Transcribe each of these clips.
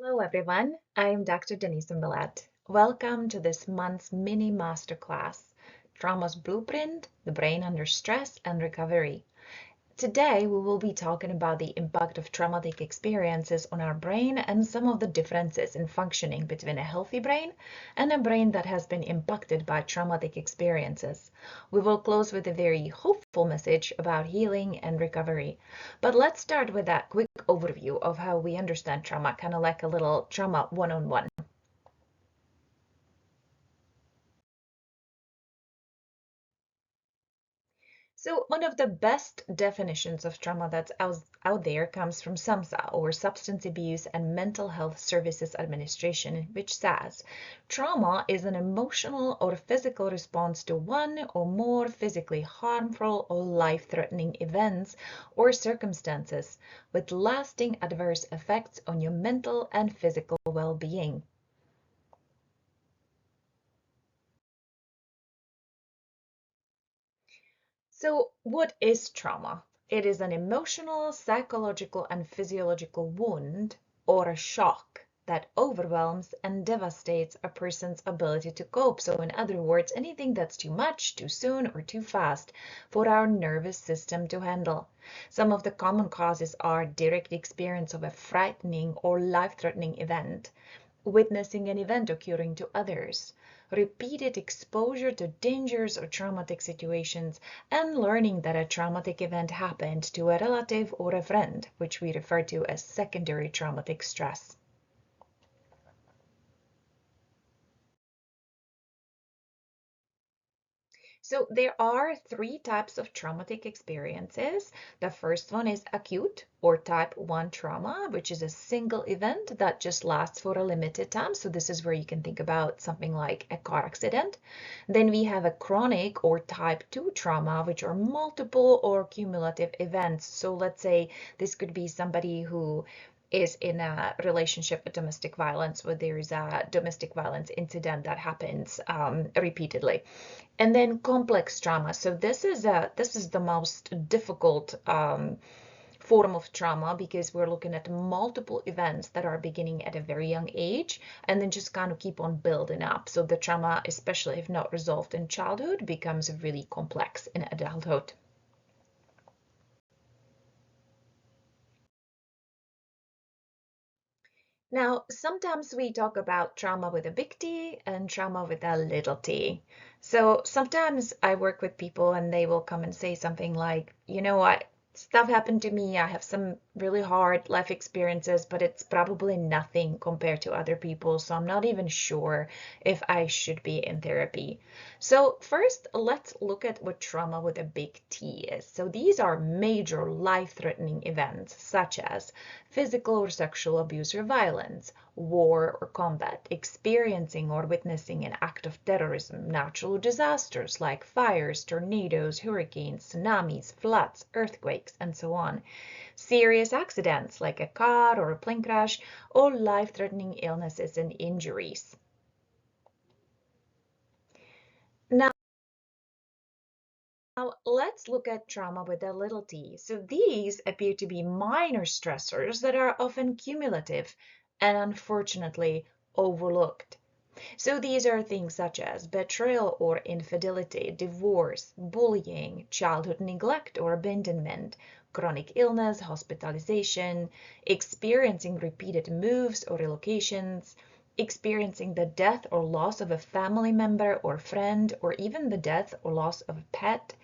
Hello everyone, I'm Dr. Denise Millet. Welcome to this month's mini masterclass, Trauma's Blueprint, the Brain Under Stress and Recovery. Today we will be talking about the impact of traumatic experiences on our brain and some of the differences in functioning between a healthy brain and a brain that has been impacted by traumatic experiences. We will close with a very hopeful message about healing and recovery. But let's start with a quick overview of how we understand trauma, kind of like a little trauma one-on-one. So one of the best definitions of trauma that's out there comes from SAMHSA, or Substance Abuse and Mental Health Services Administration, which says trauma is an emotional or physical response to one or more physically harmful or life-threatening events or circumstances with lasting adverse effects on your mental and physical well-being. So, what is trauma? It is an emotional, psychological, and physiological wound or a shock that overwhelms and devastates a person's ability to cope. So, in other words, anything that's too much, too soon, or too fast for our nervous system to handle. Some of the common causes are direct experience of a frightening or life-threatening event, witnessing an event occurring to others, repeated exposure to dangerous or traumatic situations, and learning that a traumatic event happened to a relative or a friend, which we refer to as secondary traumatic stress. So there are three types of traumatic experiences. The first one is acute or type 1 trauma, which is a single event that just lasts for a limited time. So this is where you can think about something like a car accident. Then we have a chronic or type 2 trauma, which are multiple or cumulative events. So let's say this could be somebody who is in a relationship with domestic violence, where there is a domestic violence incident that happens repeatedly. And then complex trauma. So this is the most difficult form of trauma, because we're looking at multiple events that are beginning at a very young age and then just kind of keep on building up. So the trauma, especially if not resolved in childhood, becomes really complex in adulthood. Now, sometimes we talk about trauma with a big T and trauma with a little t. So sometimes I work with people and they will come and say something like, stuff happened to me. I have some really hard life experiences, but it's probably nothing compared to other people. So I'm not even sure if I should be in therapy. So first, let's look at what trauma with a big T is. So these are major life-threatening events, such as physical or sexual abuse or violence, war or combat, experiencing or witnessing an act of terrorism, natural disasters like fires, tornadoes, hurricanes, tsunamis, floods, earthquakes, and so on, serious accidents like a car or a plane crash, or life-threatening illnesses and injuries. Now, let's look at trauma with a little t. So these appear to be minor stressors that are often cumulative and unfortunately overlooked. So these are things such as betrayal or infidelity, divorce, bullying, childhood neglect or abandonment, chronic illness, hospitalization, experiencing repeated moves or relocations, experiencing the death or loss of a family member or friend, or even the death or loss of a pet,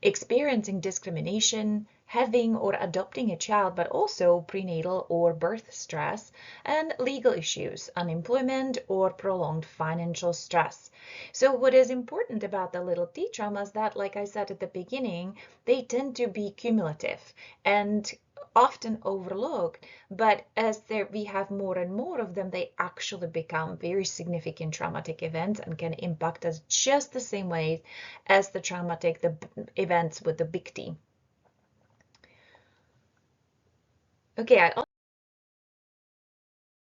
experiencing discrimination, having or adopting a child, but also prenatal or birth stress, and legal issues, unemployment, or prolonged financial stress. So what is important about the little t traumas that, like I said at the beginning, they tend to be cumulative and often overlooked, but as we have more and more of them, they actually become very significant traumatic events and can impact us just the same way as the events with the big T. Okay, I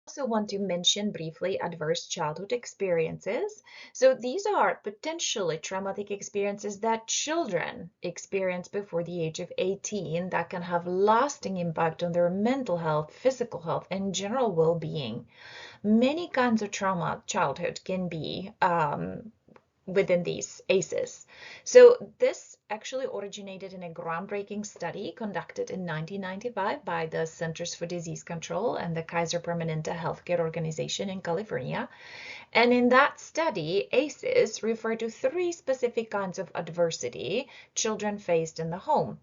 also also want to mention briefly adverse childhood experiences. So these are potentially traumatic experiences that children experience before the age of 18 that can have lasting impact on their mental health, physical health, and general well-being. Many kinds of trauma childhood can be within these ACEs. So this actually originated in a groundbreaking study conducted in 1995 by the Centers for Disease Control and the Kaiser Permanente Healthcare Organization in California. And in that study, ACEs refer to three specific kinds of adversity children faced in the home: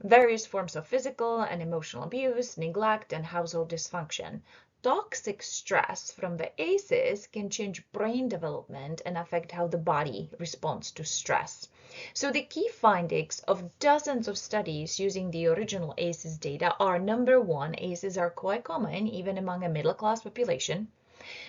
various forms of physical and emotional abuse, neglect, and household dysfunction. Toxic stress from the ACEs can change brain development and affect how the body responds to stress. So the key findings of dozens of studies using the original ACEs data are: number one, ACEs are quite common even among a middle-class population.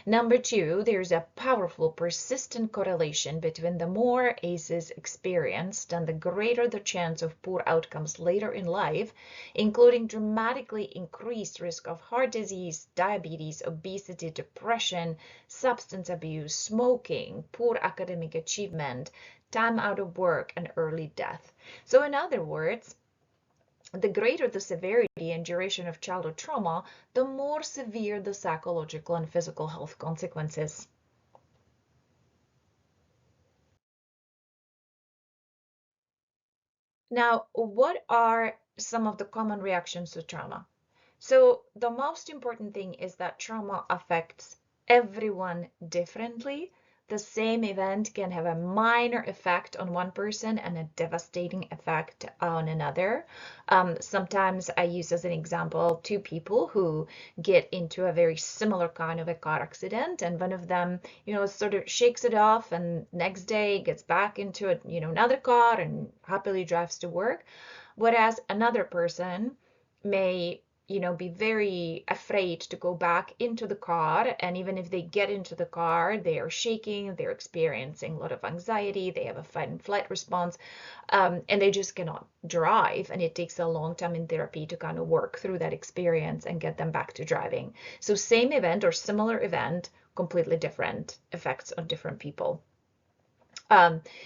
Number two, there's a powerful, persistent correlation between the more ACEs experienced and the greater the chance of poor outcomes later in life, including dramatically increased risk of heart disease, diabetes, obesity, depression, substance abuse, smoking, poor academic achievement, time out of work, and early death. So in other words, the greater the severity and duration of childhood trauma, the more severe the psychological and physical health consequences. Now, what are some of the common reactions to trauma? So the most important thing is that trauma affects everyone differently. The same event can have a minor effect on one person and a devastating effect on another. Sometimes I use as an example two people who get into a very similar kind of a car accident, and one of them, sort of shakes it off and next day gets back into a, another car and happily drives to work. Whereas another person may be very afraid to go back into the car. And even if they get into the car, they are shaking, they're experiencing a lot of anxiety, they have a fight and flight response, and they just cannot drive. And it takes a long time in therapy to kind of work through that experience and get them back to driving. So same event or similar event, completely different effects on different people.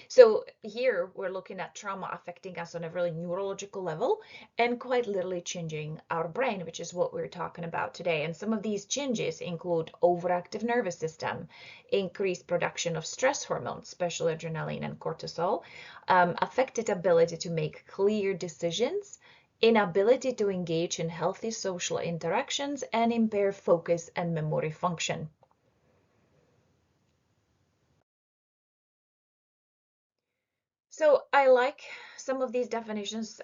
So here we're looking at trauma affecting us on a really neurological level and quite literally changing our brain, which is what we're talking about today. And some of these changes include overactive nervous system, increased production of stress hormones, especially adrenaline and cortisol, affected ability to make clear decisions, inability to engage in healthy social interactions, and impaired focus and memory function. So I like some of these definitions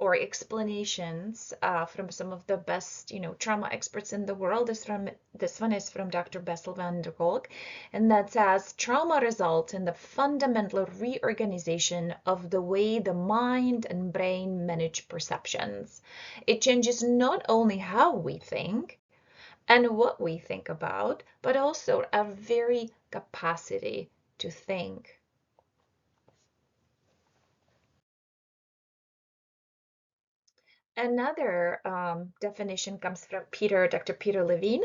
or explanations from some of the best, trauma experts in the world. This one is from Dr. Bessel van der Kolk, and that says trauma results in the fundamental reorganization of the way the mind and brain manage perceptions. It changes not only how we think and what we think about, but also our very capacity to think. Another definition comes from Dr. Peter Levine,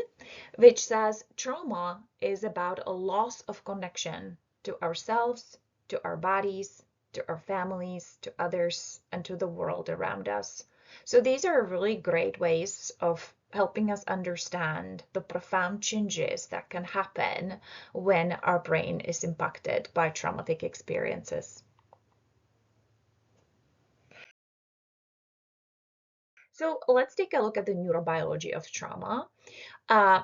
which says trauma is about a loss of connection to ourselves, to our bodies, to our families, to others, and to the world around us. So these are really great ways of helping us understand the profound changes that can happen when our brain is impacted by traumatic experiences. So let's take a look at the neurobiology of trauma.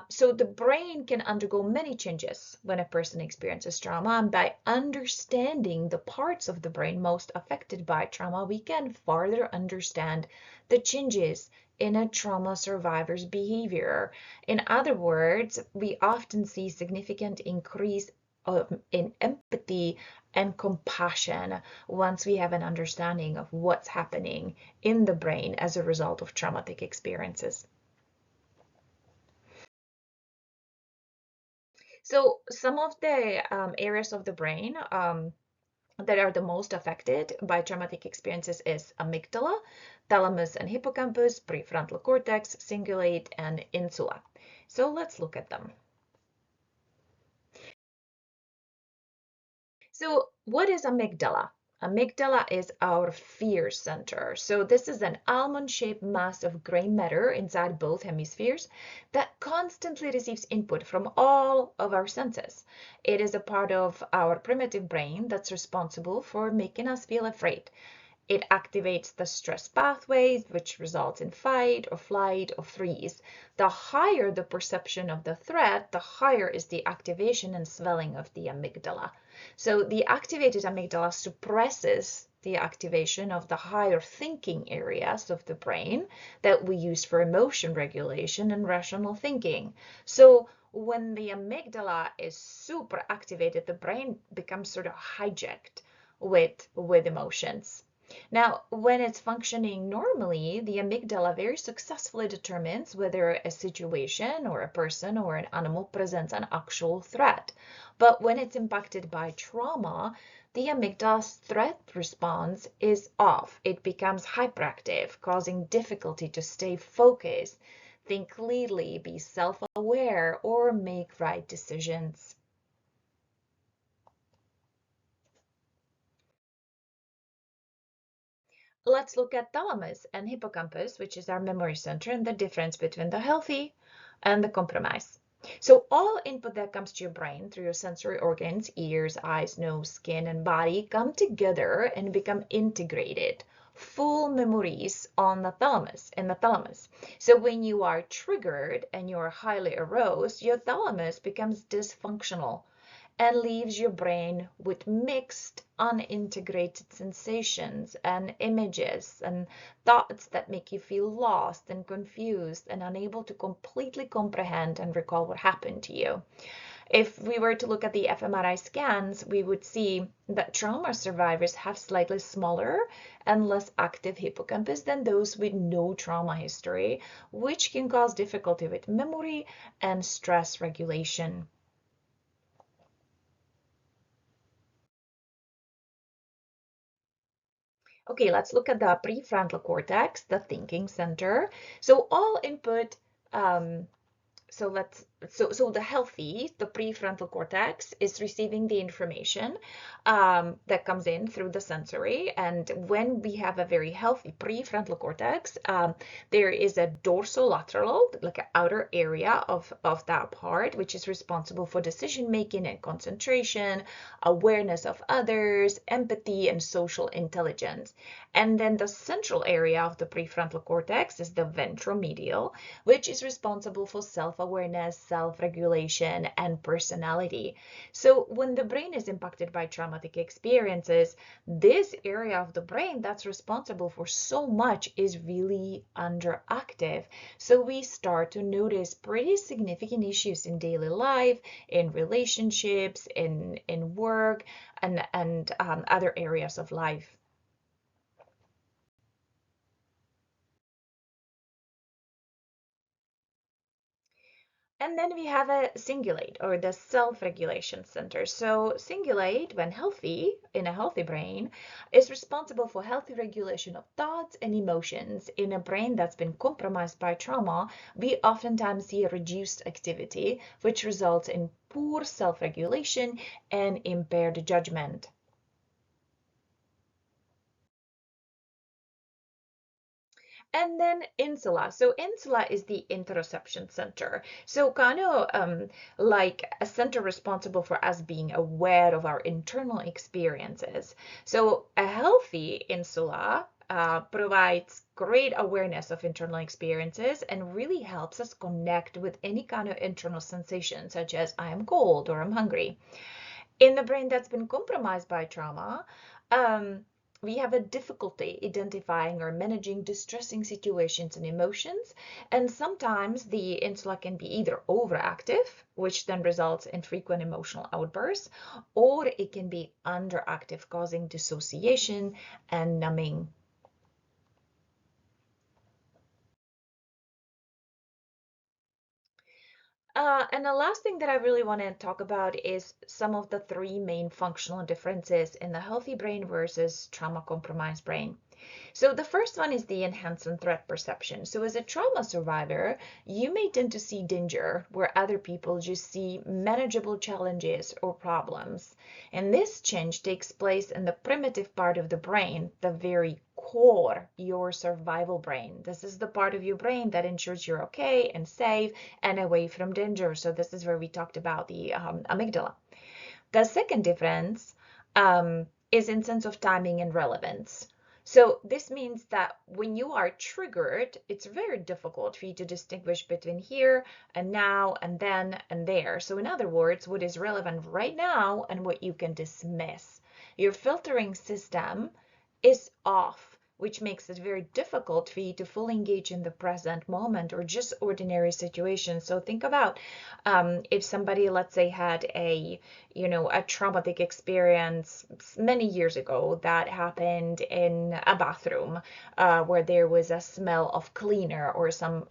So the brain can undergo many changes when a person experiences trauma, and by understanding the parts of the brain most affected by trauma, we can further understand the changes in a trauma survivor's behavior. In other words, we often see significant increase in empathy and compassion once we have an understanding of what's happening in the brain as a result of traumatic experiences. So some of the areas of the brain that are the most affected by traumatic experiences is amygdala, thalamus and hippocampus, prefrontal cortex, cingulate, and insula. So let's look at them. So what is amygdala? Amygdala is our fear center. So this is an almond-shaped mass of gray matter inside both hemispheres that constantly receives input from all of our senses. It is a part of our primitive brain that's responsible for making us feel afraid. It activates the stress pathways, which results in fight or flight or freeze. The higher the perception of the threat, the higher is the activation and swelling of the amygdala. So the activated amygdala suppresses the activation of the higher thinking areas of the brain that we use for emotion regulation and rational thinking. So when the amygdala is super activated, the brain becomes sort of hijacked with emotions. Now, when it's functioning normally, the amygdala very successfully determines whether a situation or a person or an animal presents an actual threat. But when it's impacted by trauma, the amygdala's threat response is off. It becomes hyperactive, causing difficulty to stay focused, think clearly, be self-aware, or make right decisions. Let's look at thalamus and hippocampus, which is our memory center, and the difference between the healthy and the compromised. So all input that comes to your brain through your sensory organs, ears, eyes, nose, skin, and body come together and become integrated, full memories on the thalamus, in the thalamus. So when you are triggered and you are highly aroused, your thalamus becomes dysfunctional and leaves your brain with mixed, unintegrated sensations and images and thoughts that make you feel lost and confused and unable to completely comprehend and recall what happened to you. If we were to look at the fMRI scans, we would see that trauma survivors have slightly smaller and less active hippocampus than those with no trauma history, which can cause difficulty with memory and stress regulation. Okay, let's look at the prefrontal cortex, the thinking center. So all input, um, so the healthy, the prefrontal cortex is receiving the information that comes in through the sensory. And when we have a very healthy prefrontal cortex, there is a dorsolateral, like an outer area of that part, which is responsible for decision making and concentration, awareness of others, empathy, and social intelligence. And then the central area of the prefrontal cortex is the ventromedial, which is responsible for self-awareness, self-regulation, and personality. So when the brain is impacted by traumatic experiences, this area of the brain that's responsible for so much is really underactive. So we start to notice pretty significant issues in daily life, in relationships, in work, and other areas of life. And then we have a cingulate, or the self-regulation center. So cingulate, when healthy, in a healthy brain, is responsible for healthy regulation of thoughts and emotions. In a brain that's been compromised by trauma, we oftentimes see a reduced activity, which results in poor self-regulation and impaired judgment. And then insula. So insula is the interoception center. So kind of like a center responsible for us being aware of our internal experiences. So a healthy insula provides great awareness of internal experiences and really helps us connect with any kind of internal sensation, such as I am cold or I'm hungry. In the brain that's been compromised by trauma, we have a difficulty identifying or managing distressing situations and emotions. And sometimes the insula can be either overactive, which then results in frequent emotional outbursts, or it can be underactive, causing dissociation and numbing. And the last thing that I really want to talk about is some of the three main functional differences in the healthy brain versus trauma-compromised brain. So the first one is the enhancement threat perception. So as a trauma survivor, you may tend to see danger where other people just see manageable challenges or problems. And this change takes place in the primitive part of the brain, the very core, your survival brain. This is the part of your brain that ensures you're okay and safe and away from danger. So this is where we talked about the amygdala. The second difference is in sense of timing and relevance. So this means that when you are triggered, it's very difficult for you to distinguish between here and now and then and there. So in other words, what is relevant right now and what you can dismiss. Your filtering system is off, which makes it very difficult for you to fully engage in the present moment or just ordinary situations. So think about if somebody, let's say, had a traumatic experience many years ago that happened in a bathroom where there was a smell of cleaner or some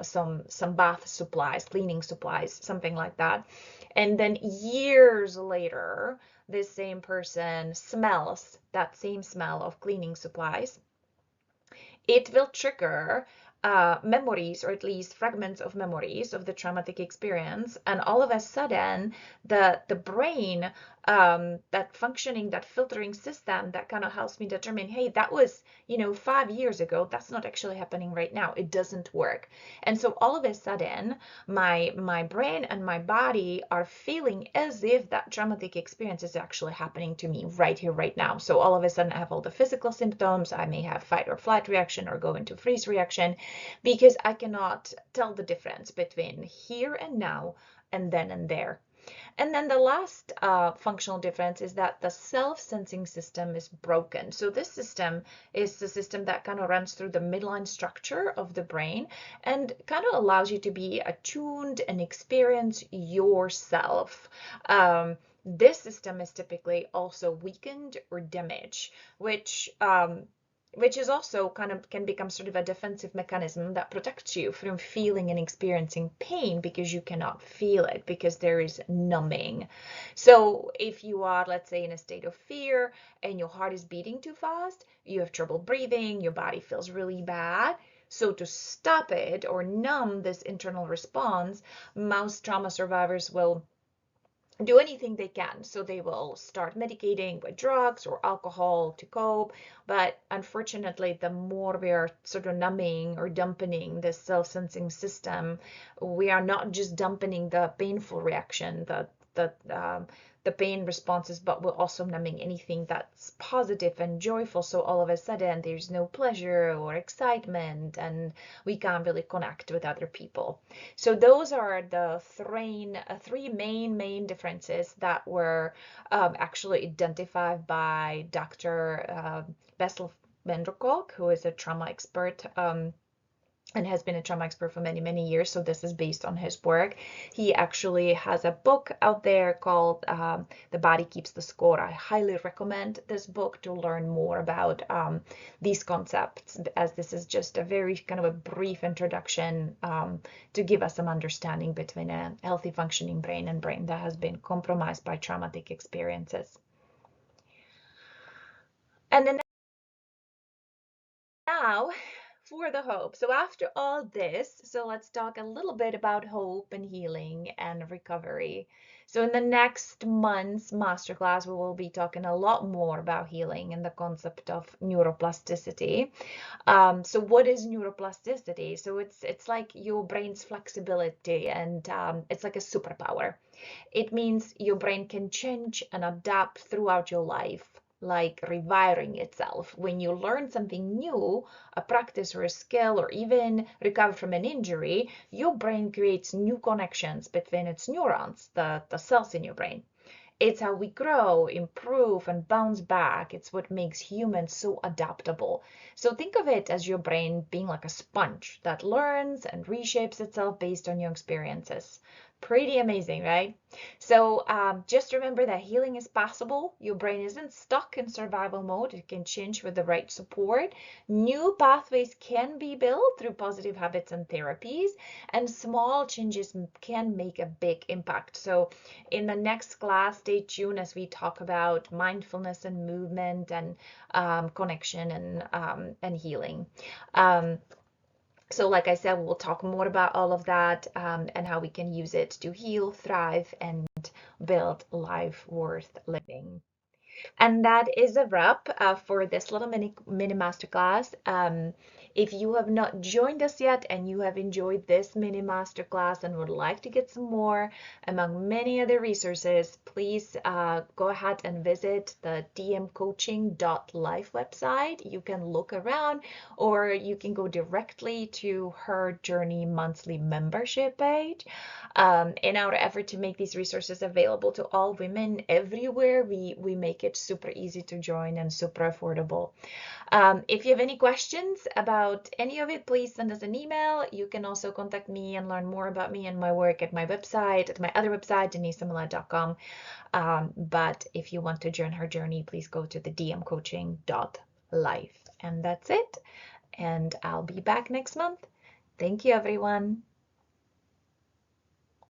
bath supplies, cleaning supplies, something like that. And then years later, this same person smells that same smell of cleaning supplies. It will trigger memories, or at least fragments of memories of the traumatic experience, and all of a sudden the brain, that functioning, that filtering system that kind of helps me determine, hey, that was 5 years ago, that's not actually happening right now, it doesn't work. And so all of a sudden my brain and my body are feeling as if that traumatic experience is actually happening to me right here, right now. So all of a sudden I have all the physical symptoms. I may have fight or flight reaction or go into freeze reaction because I cannot tell the difference between here and now and then and there. And then the last functional difference is that the self-sensing system is broken. So this system is the system that kind of runs through the midline structure of the brain and kind of allows you to be attuned and experience yourself. This system is typically also weakened or damaged, which is also kind of can become sort of a defensive mechanism that protects you from feeling and experiencing pain because you cannot feel it, because there is numbing. So if you are, let's say, in a state of fear and your heart is beating too fast, you have trouble breathing, your body feels really bad. So to stop it or numb this internal response, most trauma survivors will do anything they can. So they will start medicating with drugs or alcohol to cope. But unfortunately, the more we are sort of numbing or dampening the self-sensing system, we are not just dampening the painful reaction, the pain responses, but we're also numbing anything that's positive and joyful. So all of a sudden there's no pleasure or excitement and we can't really connect with other people. So those are the three main differences that were actually identified by Dr. Bessel van der Kolk, who is a trauma expert and has been a trauma expert for many years. So this is based on his work. He actually has a book out there called The Body Keeps the Score. I highly recommend this book to learn more about these concepts, as this is just a very kind of a brief introduction to give us some understanding between a healthy functioning brain and brain that has been compromised by traumatic experiences. And then now for the hope. So after all this, so let's talk a little bit about hope and healing and recovery. So in the next month's masterclass, we will be talking a lot more about healing and the concept of neuroplasticity. So what is neuroplasticity? So it's like your brain's flexibility, and it's like a superpower. It means your brain can change and adapt throughout your life, like rewiring itself. When you learn something new, a practice or a skill, or even recover from an injury, your brain creates new connections between its neurons, the cells in your brain. It's how we grow, improve, and bounce back. It's what makes humans so adaptable. So think of it as your brain being like a sponge that learns and reshapes itself based on your experiences. Pretty amazing, right? So just remember that healing is possible. Your brain isn't stuck in survival mode. It can change with the right support. New pathways can be built through positive habits and therapies, and small changes can make a big impact. So in the next class, stay tuned as we talk about mindfulness and movement and connection and healing. Um, so like I said, we'll talk more about all of that and how we can use it to heal, thrive, and build life worth living. And that is a wrap for this little mini masterclass. If you have not joined us yet and you have enjoyed this mini masterclass and would like to get some more among many other resources, please go ahead and visit the dmcoaching.life website. You can look around, or you can go directly to Her Journey monthly membership page. In our effort to make these resources available to all women everywhere, we make it super easy to join and super affordable. If you have any questions about any of it, please send us an email. You can also contact me and learn more about me and my work at my website, at my other website, denisemillett.com. But if you want to join Her Journey, please go to the dmcoaching.life. And that's it. And I'll be back next month. Thank you, everyone.